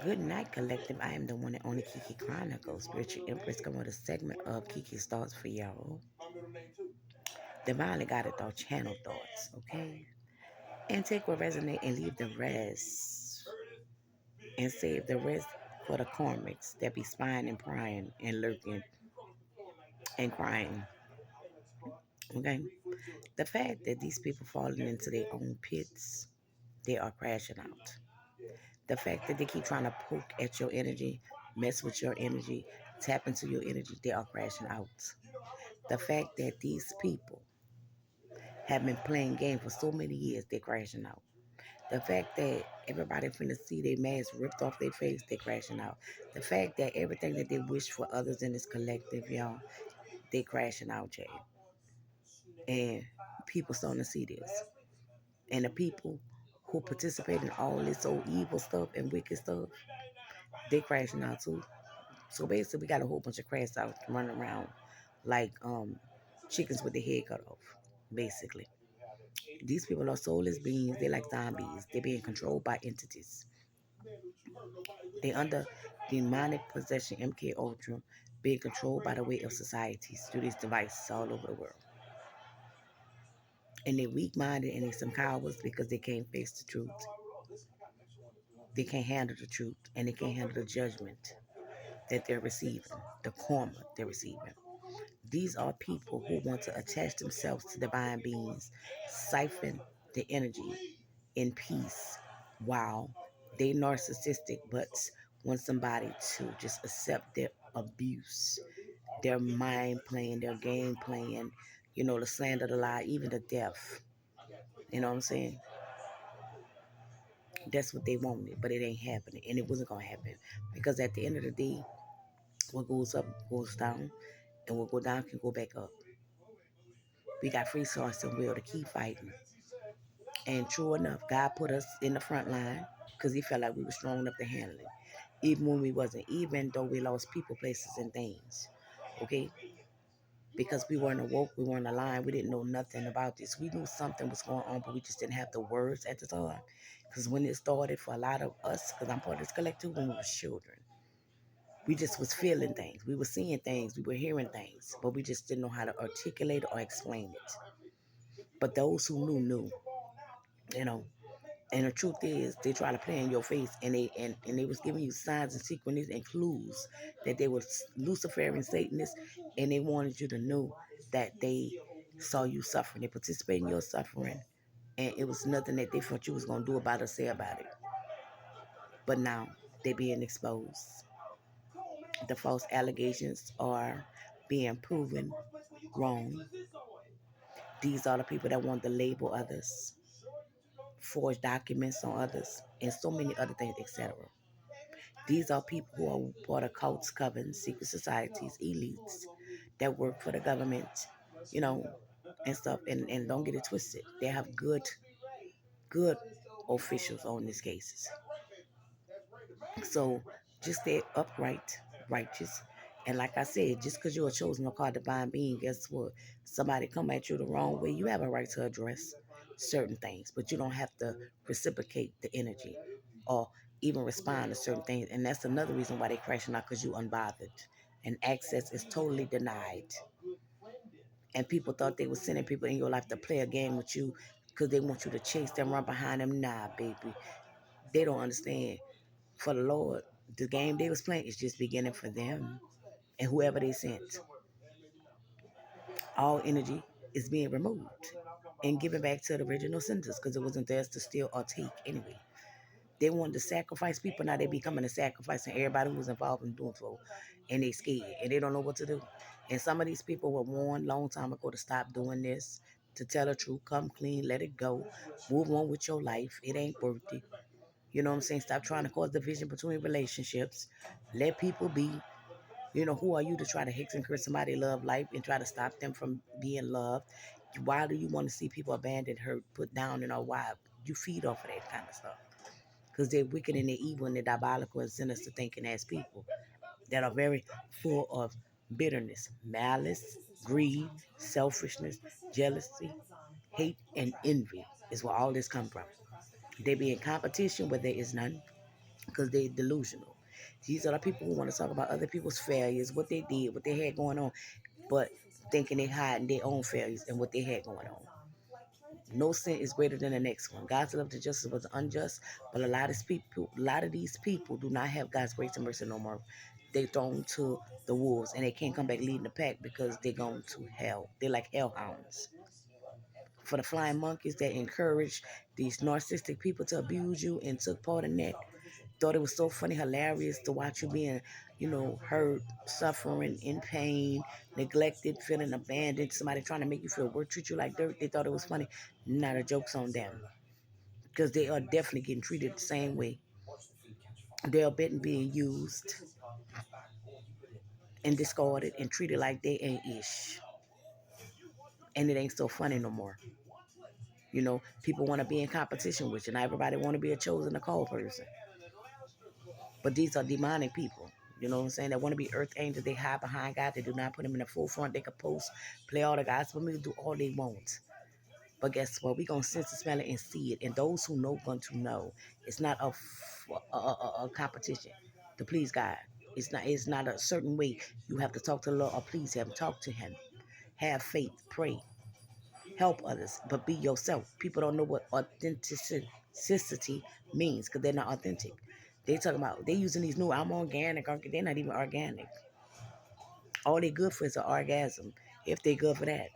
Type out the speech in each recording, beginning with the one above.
Good night, collective. I am the one and only Kiki Chronicles, spiritual empress, coming with a segment of Kiki's thoughts for y'all. Divinely guided thought, channel thoughts, okay? And take what resonate and leave the rest. And save the rest for the karmics that be spying and prying and lurking and crying, okay? The fact that these people falling into their own pits, they are crashing out. The fact that they keep trying to poke at your energy, mess with your energy, tap into your energy, they are crashing out. The fact that these people have been playing games for so many years, they're crashing out. The fact that everybody finna see their mask ripped off their face, they're crashing out. The fact that everything that they wish for others in this collective, y'all, they crashing out, Jay. And people starting to see this. And the people who participate in all this old evil stuff and wicked stuff, they crashing out too. So basically, we got a whole bunch of crash outs running around like chickens with their head cut off. Basically, these people are soulless beings. They're like zombies. They're being controlled by entities. They under demonic possession, MK Ultra, being controlled by the weight of societies through these devices all over the world. And they're weak-minded and they're some cowards because they can't face the truth. They can't handle the truth and they can't handle the judgment that they're receiving, the karma they're receiving. These are people who want to attach themselves to divine beings, siphon the energy in peace while they narcissistic but want somebody to just accept their abuse, their mind playing, their game playing, the slander, the lie, even the death. You know what I'm saying? That's what they wanted, but it ain't happening, and it wasn't gonna happen because at the end of the day, what goes up goes down, and what go down can go back up. We got free source and will to keep fighting. And true enough, God put us in the front line because He felt like we were strong enough to handle it, even when we wasn't. Even though we lost people, places, and things. Okay, because we weren't awoke, we weren't aligned, we didn't know nothing about this. We knew something was going on, but we just didn't have the words at the time. Because when it started for a lot of us, because I'm part of this collective, when we were children, we just was feeling things. We were seeing things. We were hearing things, but we just didn't know how to articulate or explain it. But those who knew, you know. And the truth is, they try to play in your face, and they was giving you signs and sequences and clues that they were Luciferian Satanists, and they wanted you to know that they saw you suffering, they participated in your suffering, and it was nothing that they thought you was gonna do about it or say about it. But now they're being exposed. The false allegations are being proven wrong. These are the people that want to label others, forge documents on others, and so many other things, etc. These are people who are part of cults, covens, secret societies, elites that work for the government, you know, and stuff. And don't get it twisted. They have good officials on these cases. So just stay upright, righteous. And like I said, just because you're a chosen or called divine being, guess what? Somebody come at you the wrong way, you have a right to address certain things, but you don't have to reciprocate the energy or even respond to certain things. And that's another reason why they crashing out, because you unbothered. And access is totally denied. And people thought they were sending people in your life to play a game with you because they want you to chase them, run behind them. Nah, baby. They don't understand. For the Lord, the game they was playing is just beginning for them and whoever they sent. All energy is being removed and given back to the original senders because it wasn't theirs to steal or take anyway. They wanted to sacrifice people, now they becoming a sacrifice, and everybody who was involved in doing so, and they scared and they don't know what to do. And some of these people were warned long time ago to stop doing this, to tell the truth, come clean, let it go, move on with your life. It ain't worth it. You know what I'm saying? Stop trying to cause division between relationships. Let people be. Who are you to try to hex and curse somebody's love life and try to stop them from being loved? Why do you want to see people abandoned, hurt, put down, and all? Why? You feed off of that kind of stuff. Because they're wicked and they're evil and they're diabolical and sinister thinking as people that are very full of bitterness, malice, greed, selfishness, jealousy, hate, and envy is where all this comes from. They be in competition where there is none. because they're delusional. These are the people who want to talk about other people's failures, what they did, what they had going on, but thinking they hiding their own failures and what they had going on. No sin is greater than the next one. God's love to justice was unjust, but a lot of these people do not have God's grace and mercy no more. They thrown to the wolves and they can't come back leading the pack because they're going to hell. They're like hellhounds. For the flying monkeys that encourage these narcissistic people to abuse you and took part in that, thought it was so funny, hilarious to watch you being, hurt, suffering, in pain, neglected, feeling abandoned, somebody trying to make you feel worse, treat you like dirt. They thought it was funny. Not a joke's on them. Because they are definitely getting treated the same way. They're betting being used and discarded and treated like they ain't ish. And it ain't so funny no more. People want to be in competition with you. Not everybody want to be a chosen, a called person. But these are demonic people. You know what I'm saying? They want to be earth angels. They hide behind God. They do not put him in the forefront. They can post, play all the gospel music, do all they want. But guess what? We're going to sense it, smell it, and see it. And those who know going to know. It's not a competition to please God. It's not a certain way you have to talk to the Lord or please him. Talk to him. Have faith. Pray. Help others. But be yourself. People don't know what authenticity means because they're not authentic. They using these new, I'm organic. They're not even organic. All they good for is an orgasm. If they good for that.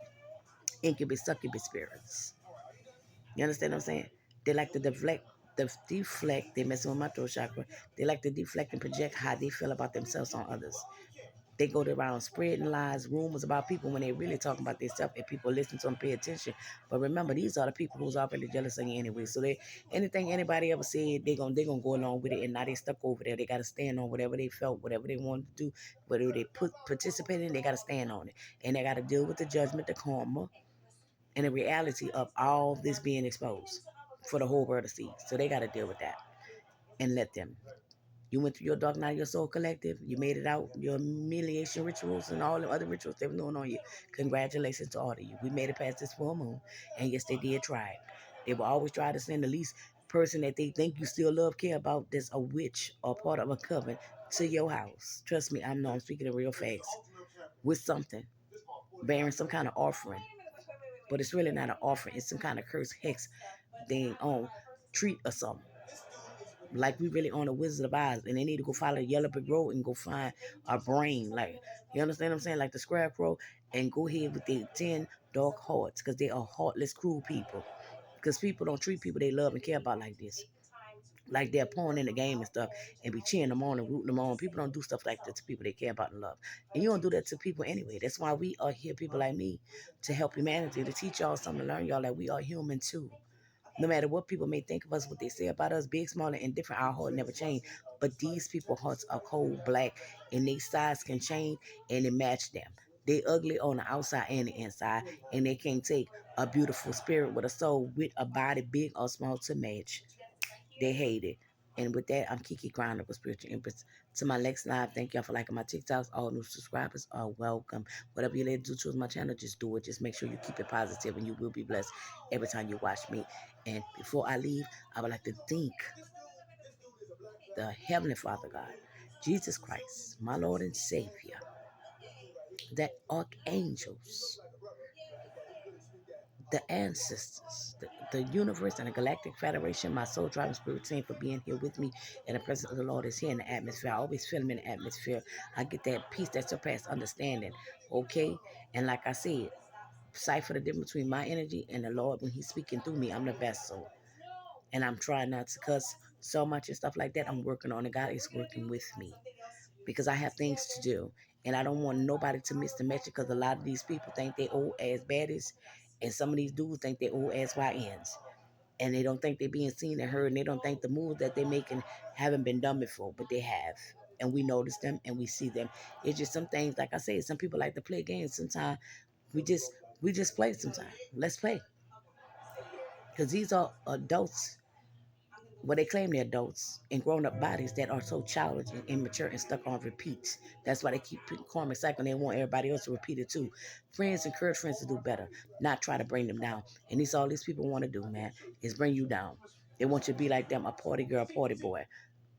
Incubus, succubus spirits. You understand what I'm saying? They like to deflect. They messing with my throat chakra. They like to deflect and project how they feel about themselves on others. They go around spreading lies, rumors about people when they really talking about themselves and people listen to them, pay attention. But remember, these are the people who's already jealous of you anyway. So anything anybody ever said, they gonna go along with it, and now they stuck over there. They gotta stand on whatever they felt, whatever they wanted to do, whatever they participate in, they gotta stand on it. And they gotta deal with the judgment, the karma, and the reality of all this being exposed for the whole world to see. So they gotta deal with that and let them. You went through your dark night of your soul collective. You made it out. Your humiliation rituals and all the other rituals they were doing on you. Congratulations to all of you. We made it past this full moon. And yes, they did try. They will always try to send the least person that they think you still love, care about, that's a witch or part of a coven to your house. Trust me, I'm speaking of real facts. With something. Bearing some kind of offering. But it's really not an offering. It's some kind of curse hex thing on treat or something. Like we really on a Wizard of Oz, and they need to go follow the Yellow Brick Road and go find a brain. Like, you understand what I'm saying? Like the Scarecrow, and go ahead with their 10 dark hearts, because they are heartless, cruel people. Because people don't treat people they love and care about like this. Like they're pawn in the game and stuff, and be cheering them on and rooting them on. People don't do stuff like that to people they care about and love. And you don't do that to people anyway. That's why we are here, people like me, to help humanity, to teach y'all something, to learn y'all that we are human too. No matter what people may think of us, what they say about us, big, small, and indifferent, our heart never change. But these people's hearts are cold black, and their size can change, and it match them. They ugly on the outside and the inside, and they can't take a beautiful spirit with a soul with a body big or small to match. They hate it. And with that, I'm Kiki Grinder with Spiritual Empress. To my next live, thank y'all for liking my TikToks. All new subscribers are welcome. Whatever you let do choose my channel, just do it. Just make sure you keep it positive, and you will be blessed every time you watch me. And before I leave, I would like to thank the Heavenly Father God, Jesus Christ, my Lord and Savior, the archangels, the ancestors, the universe, and the Galactic Federation, my soul driving spirit team, for being here with me. And the presence of the Lord is here in the atmosphere. I always feel him in the atmosphere. I get that peace that surpasses understanding. Okay? And like I said, cipher the difference between my energy and the Lord when he's speaking through me. I'm the vessel. And I'm trying not to cuss so much and stuff like that. I'm working on it. God is working with me because I have things to do. And I don't want nobody to miss the message, because a lot of these people think they old as baddies, and some of these dudes think they old as YNs. And they don't think they're being seen and heard, and they don't think the moves that they're making haven't been done before, but they have. And we notice them and we see them. It's just some things, like I said, some people like to play games. Sometimes we just play sometimes. Let's play. Because these are adults, well, they claim they're adults in grown-up bodies that are so childish and immature and stuck on repeats. That's why they keep karmic cycle, and they want everybody else to repeat it too. Friends encourage friends to do better, not try to bring them down. And this all these people want to do, man, is bring you down. They want you to be like them, a party girl, party boy.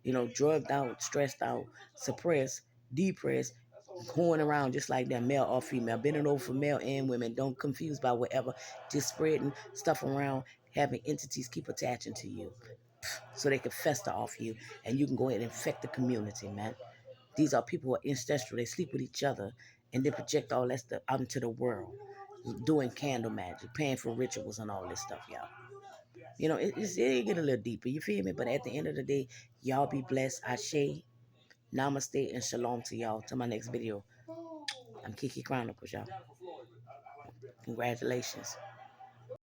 Drugged out, stressed out, suppressed, depressed, going around just like that, male or female, bending over for male and women. Don't confuse by whatever, just spreading stuff around, having entities keep attaching to you so they can fester off you and you can go ahead and infect the community, man. These are people who are ancestral. They sleep with each other and they project all that stuff out into the world, doing candle magic, paying for rituals and all this stuff, y'all. It get a little deeper, you feel me? But at the end of the day, y'all be blessed. Ashe, namaste, and shalom to y'all. Till my next video. I'm Kiki Chronicles, y'all. Congratulations.